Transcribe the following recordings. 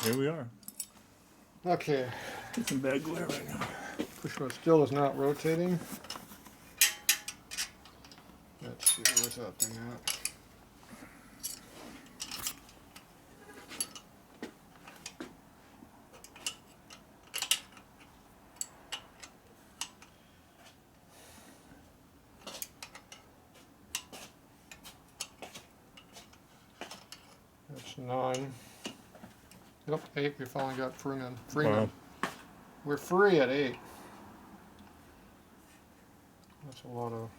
Here we are. Okay. It's some bad glare right now. Pushrod still is not rotating. Let's see, where's that thing at? That's 9. Yep, 8. We finally got Freeman. We're free at 8. That's a lot of.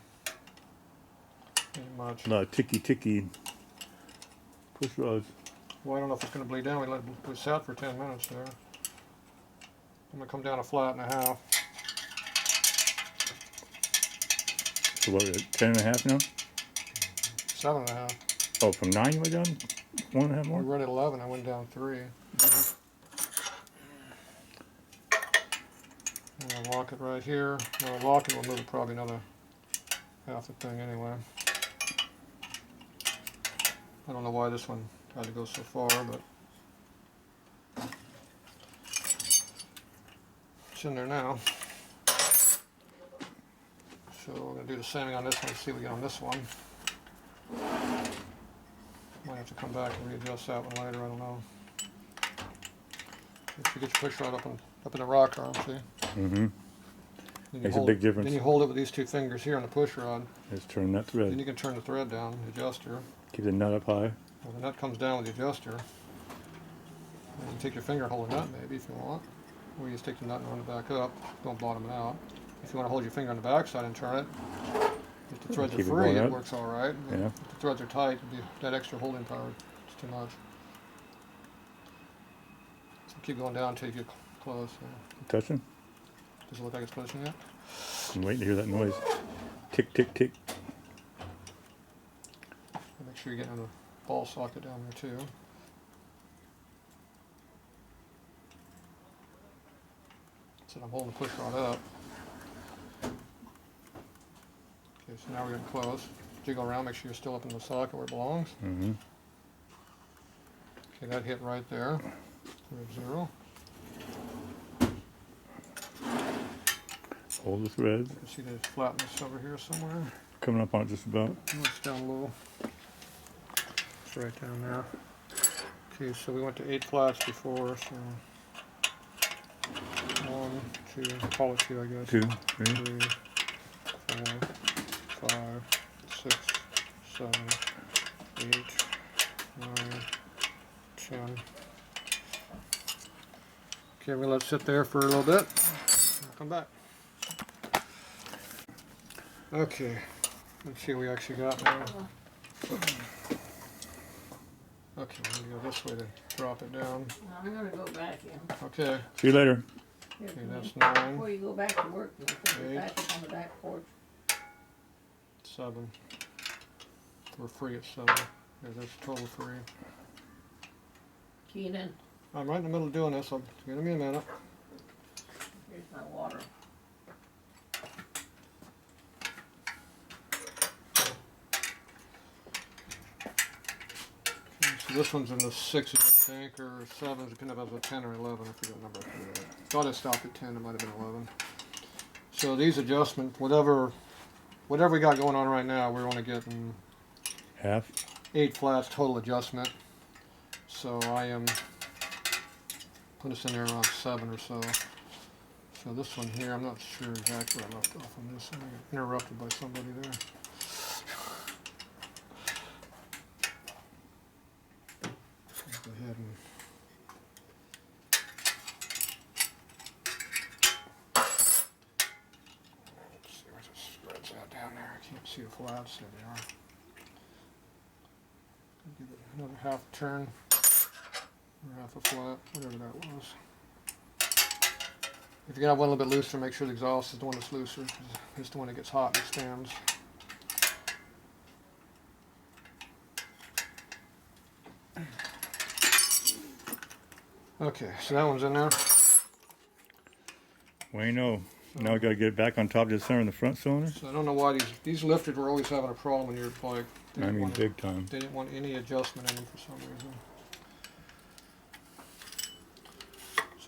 Ain't much. A lot of ticky push rods. Well, I don't know if it's going to bleed down. We sat for 10 minutes there. I'm going to come down a flat and a half. So what, 10.5 now? 7.5. Oh, from 9 you went down 1.5 more? We were at 11. I went down 3. And I'll lock it right here. Now I'll lock it. We'll move it probably another half a thing anyway. I don't know why this one had to go so far, but it's in there now. So we're going to do the same thing on this one, see what we get on this one. Might have to come back and readjust that one later, I don't know. If you get your pushrod up in the rock arm, see? Mm-hmm. Makes a big difference. Then you hold it with these 2 fingers here on the pushrod. Just turn that thread. Then you can turn the thread down, the adjuster. Keep the nut up high. Well, the nut comes down with the adjuster. And you can take your finger and hold the nut maybe if you want. Or you just take the nut and run it back up. Don't bottom it out. If you want to hold your finger on the back side and turn it, if the threads are free, it works all right. Yeah. If the threads are tight, that extra holding power is too much. So keep going down until you get close. Touching? Does it look like it's pushing yet? I'm waiting to hear that noise. Tick, tick, tick. Make sure you're getting the ball socket down there too. So I'm holding the pushrod up. Okay, so now we're getting close. Jiggle around, make sure you're still up in the socket where it belongs. Mm-hmm. Okay, that hit right there. We're at 0. Hold the thread. You can see the flatness over here somewhere. Coming up on it just about. Oh, it's down low. It's right down there. Okay, so we went to 8 flats before, so 1, 2, call it 2, I guess. 2, 3, 3, 4, 5, 6, 7, 8, 9, 10. Okay, we'll let it sit there for a little bit. I'll come back. Okay, let's see what we actually got now. Okay, I'm going to go this way to drop it down. I'm going to go back in. Okay, see you later. okay, that's 9, Before you go back to work, you put Eight. it back up on the back porch. 7. We're free at 7. Yeah, that's total free. Key it in. I'm right in the middle of doing this, so give me a minute. Here's my water. So this one's in the 6s, I think, or 7s, depending if it was a 10 or 11, I forget the number. I thought it stopped at 10, it might have been 11. So these adjustments, whatever we got going on right now, we're only getting Half. 8 flats total adjustment. So I am put us in there around 7 or so. So this one here, I'm not sure exactly where I left off on this. I got interrupted by somebody there. Go ahead and let's see where the spreads out down there. I can't see the flats. There they are. Give it another half turn, or half a flat, whatever that was. If you got one a little bit looser, make sure the exhaust is the one that's looser, because it's the one that gets hot and expands. Okay, so that one's in there. Well, you know. Now we got to get it back on top of the center in the front cylinder. So I don't know why these lifters were always having a problem when you're like. I mean, big time. They didn't want any adjustment in them for some reason.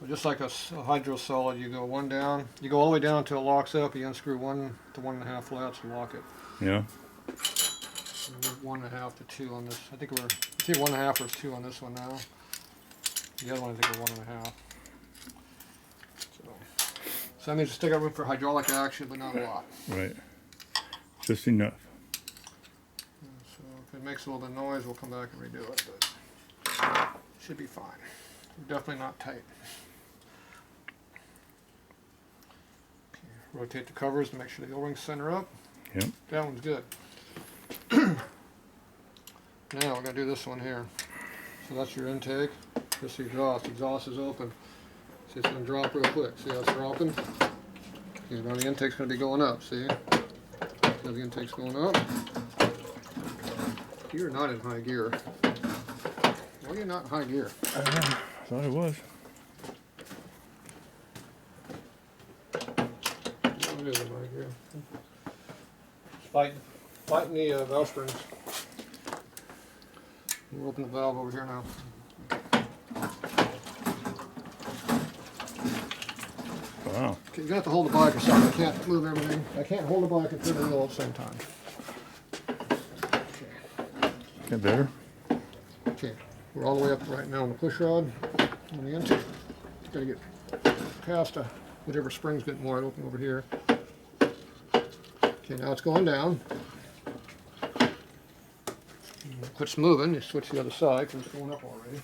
So just like a hydro solid, you go one down, you go all the way down until it locks up, you unscrew 1 to 1.5 flats to lock it. Yeah. And we're 1.5 to 2 on this. I think we're, it's either 1.5 or 2 on this one now. The other one I think we're 1.5. So that means it's still got room for hydraulic action, but not a lot. Right. Just enough. So if it makes a little bit of noise, we'll come back and redo it, but it should be fine. Definitely not tight. Okay, rotate the covers to make sure the O-rings center up. Yep. That one's good. Now we're going to do this one here. So that's your intake. This is the exhaust. Exhaust is open. See, it's going to drop real quick. See how it's dropping? Okay, now the intake's going to be going up. See? Now the intake's going up. You're not in high gear. Why are you not in high gear? Thought it was. No, it is in high gear. Fighting the valve springs. We'll open the valve over here now. Wow. Okay, you're gonna have to hold the bike or something. I can't move everything. I can't hold the bike and turn the wheel at the same time. Get better? Okay, we're all the way up right now on the push rod on the intake. Gotta get past whatever spring's getting wide open over here. Okay, now it's going down. Quits moving, you switch to the other side because it's going up already.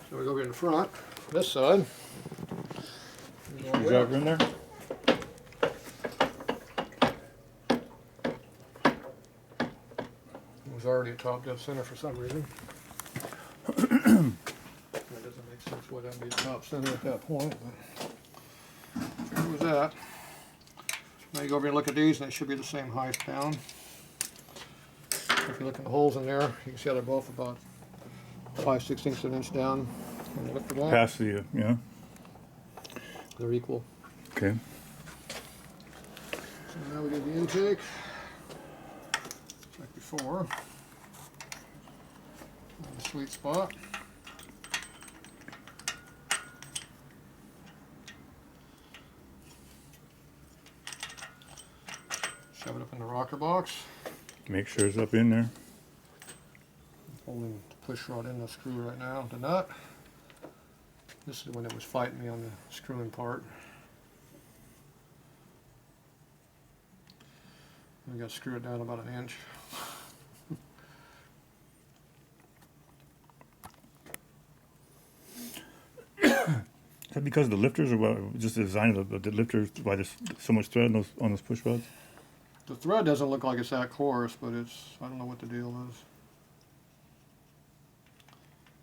So we go over in the front, this side. Screwdriver in there? It was already a top dead center for some reason. That doesn't make sense why that'd be a top center at that point, but there was that. Now you go over and look at these and they should be the same height down. If you look at the holes in there, you can see how they're both about 5/16 of an inch down. And you look for that, Past the, yeah. they're equal. Okay. So now we get the intake, like before. The sweet spot. Shove it up in the rocker box. Make sure it's up in there. Holding the push rod in the screw right now, the nut. This is when it was fighting me on the screwing part. We got to screw it down about an inch. Is that because of the lifters, or what? Just the design of the lifters? Why there's so much thread on those push rods? The thread doesn't look like it's that coarse, but it's, I don't know what the deal is.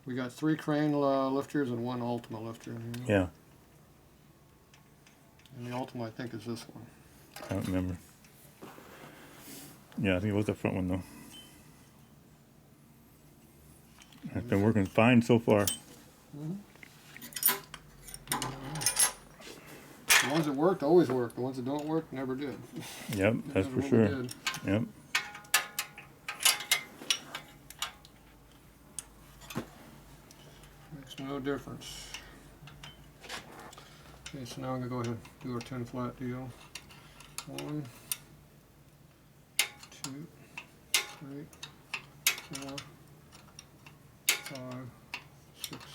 We got 3 crane lifters and 1 Ultima lifter in here. Yeah. And the Ultima, I think, is this one. I don't remember. Yeah, I think it was the front one though. It's been working fine so far. The ones that worked always worked. The ones that don't work never did. Yep, that's for sure. Yep. Makes no difference. Okay, so now I'm gonna go ahead and do our 10 flat deal. 1, 2, 3, 4, 5, 6,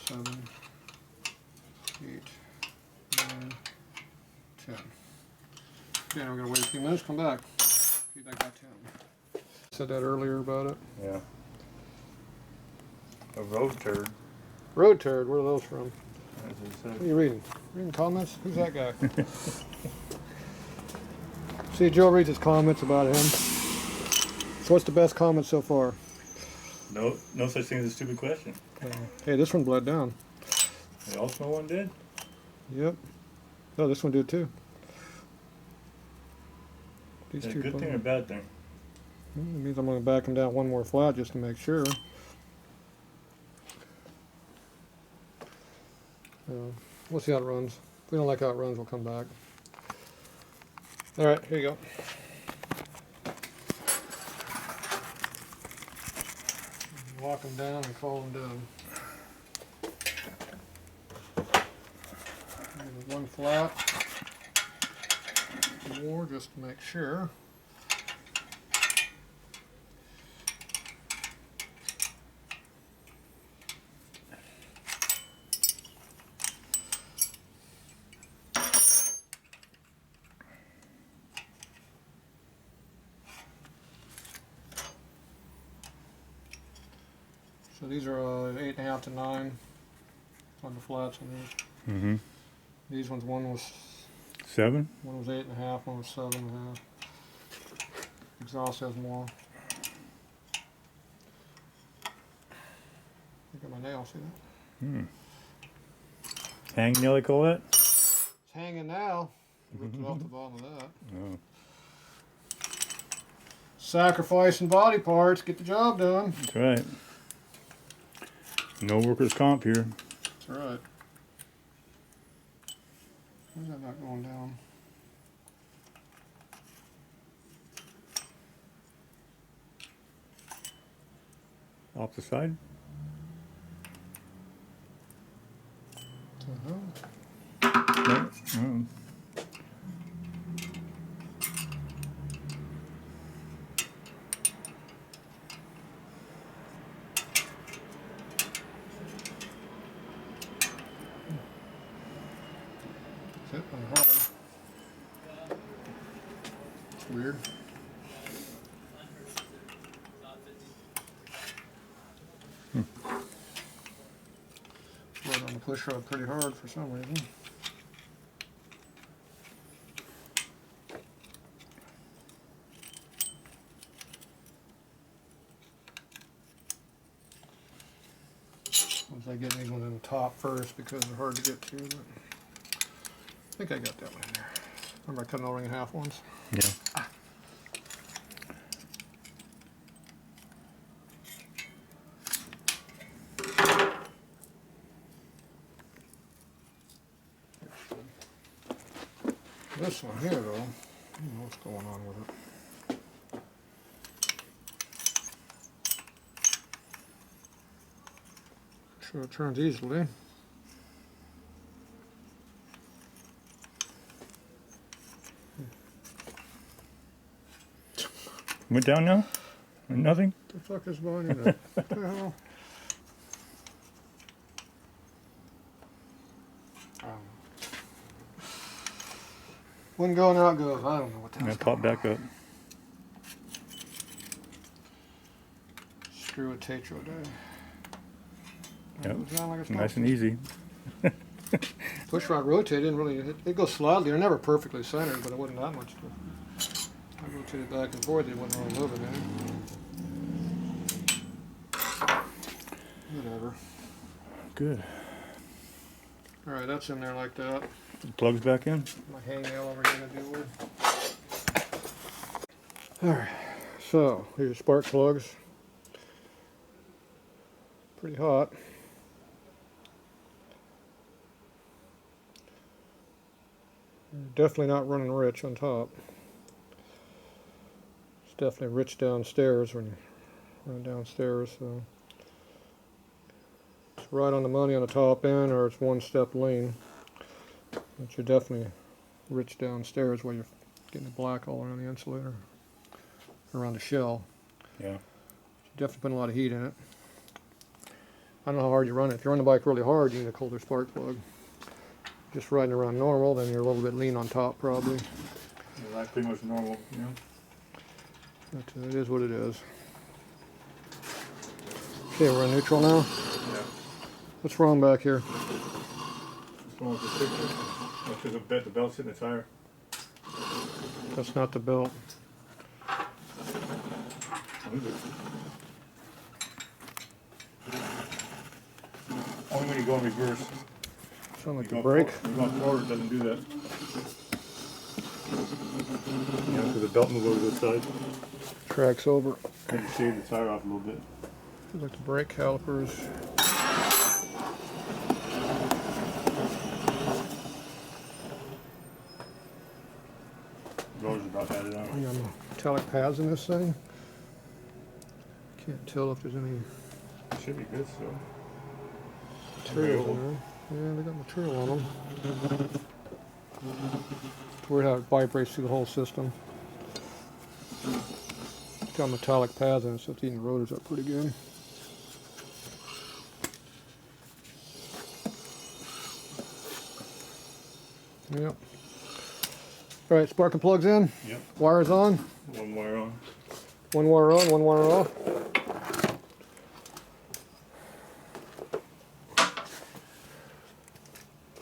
7, 8, 9, 10. Okay, now we're gonna wait a few minutes, come back. See if I got 10. Said that earlier about it. Yeah. A road turd. Road turd, where are those from? As it What are says. you reading? Reading comments? Who's that guy? See, Joe reads his comments about him. So what's the best comment so far? No such thing as a stupid question. Hey, this one bled down. The Ultima one did? Yep. Oh, this one did too. Is These that a two good bled. thing or a bad thing? Well, that means I'm going to back them down one more flat just to make sure. We'll see how it runs. If we don't like how it runs, we'll come back. All right, here you go. lock them down and call them done. Give it one flat more just to make sure. So these are 8.5 to 9 on the flats on these. Mm-hmm. These ones, one was 7? 8.5, one was 7.5. Exhaust has more. Look at my nail, see that? Hmm. Hang nail, they call that? It's hanging now. Ripped it off the bottom of that. Oh. Sacrificing body parts, get the job done. That's right. No workers' comp here. That's right. Where's that not going down? Off the side? Uh-huh. No. Oh. It's hitting hard. It's weird. Right on the push rod pretty hard for some reason. Once I get these ones in the top first because they're hard to get to, but I think I got that one in there. Remember I cut an O-ring in half once? Yeah. This one here, though, I don't know what's going on with it. Sure, it turns easily. Went down now? Nothing? What the fuck is behind that? What the hell? One go and out goes. I don't know what the Yeah, hell's pop going back up. on. Screw a Tatro die. Yep. Goes down like it's Nice and supposed easy. Push rod rotated, didn't really, it goes slightly. They're never perfectly centered, but it wasn't that much. I rotated back and forth, it wasn't really moving any. Whatever. Good. Alright, that's in there like that. Plugs back in. My hang nail over here to deal with. Alright, so here's your spark plugs. Pretty hot. Definitely not running rich on top. It's definitely rich downstairs when you run downstairs. So it's right on the money on the top end, or it's one step lean. But you're definitely rich downstairs where you're getting the black all around the insulator, around the shell. Yeah. You're definitely putting a lot of heat in it. I don't know how hard you run it. If you run the bike really hard, you need a colder spark plug. Just riding around normal, then you're a little bit lean on top probably. Yeah, that's pretty much normal. Yeah. But it is what it is. Okay, we're in neutral now. Yeah. What's wrong back here? What's wrong with the picture? That's because the belt's hitting the tire. That's not the belt. What is it? Only when you go in reverse. Sound like You the go brake. You go forward, it doesn't do that. Yeah, because the belt moves over to the side. Tracks over. Maybe shave the tire off a little bit. Feels like the brake calipers. Rollers about had it on. I got metallic pads in this thing. Can't tell if there's any Should be good, so. Materials in there. Yeah, they got material on them. It's weird how it vibrates through the whole system. It's got metallic pads in it, so it's eating the rotors up pretty good. Yep. Alright, spark and plugs in. Yep. Wires on. One wire on. One wire on, one wire off.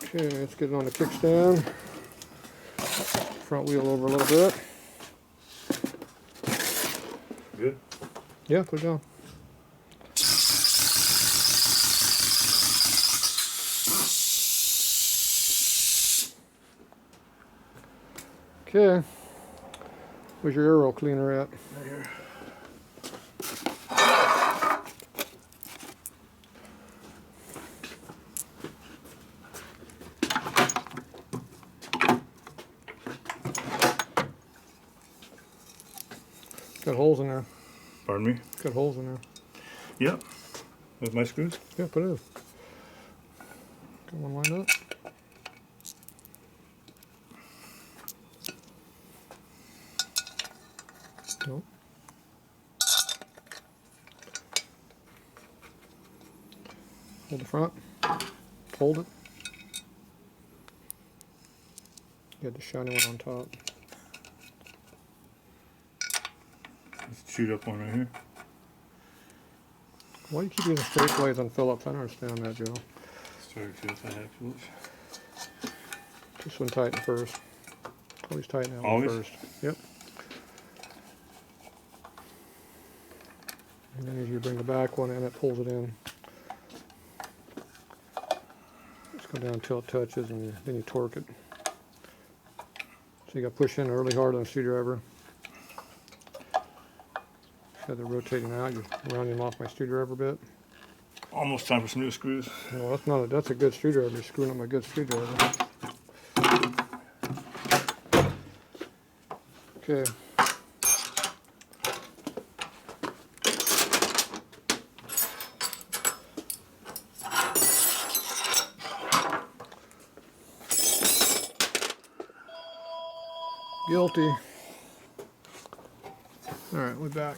Okay, let's get it on the kickstand. Front wheel over a little bit. Good. Yeah, put it down. Okay. Where's your aero cleaner at? Right here. Got holes in there. Pardon me? Got holes in there. Yep. With my screws? Yeah, put it in. Got one lined up. Nope. Hold the front. Hold it. You got the shiny one on top. Let's shoot up one right here. Why do you keep using straight blades on Phillips? I don't understand that, Joe. Let's try to see if I have Phillips. This one tighten first. Always tighten that one Always? first. Yep. And then as you bring the back one in, it pulls it in. Just go down until it touches, and then you torque it. So you got to push in really hard on the screwdriver. So they're rotating out. You're rounding them off my screwdriver a bit. Almost time for some new screws. No, that's not. That's a good screwdriver. You're screwing up my good screwdriver. Okay. Guilty. All right, we're back.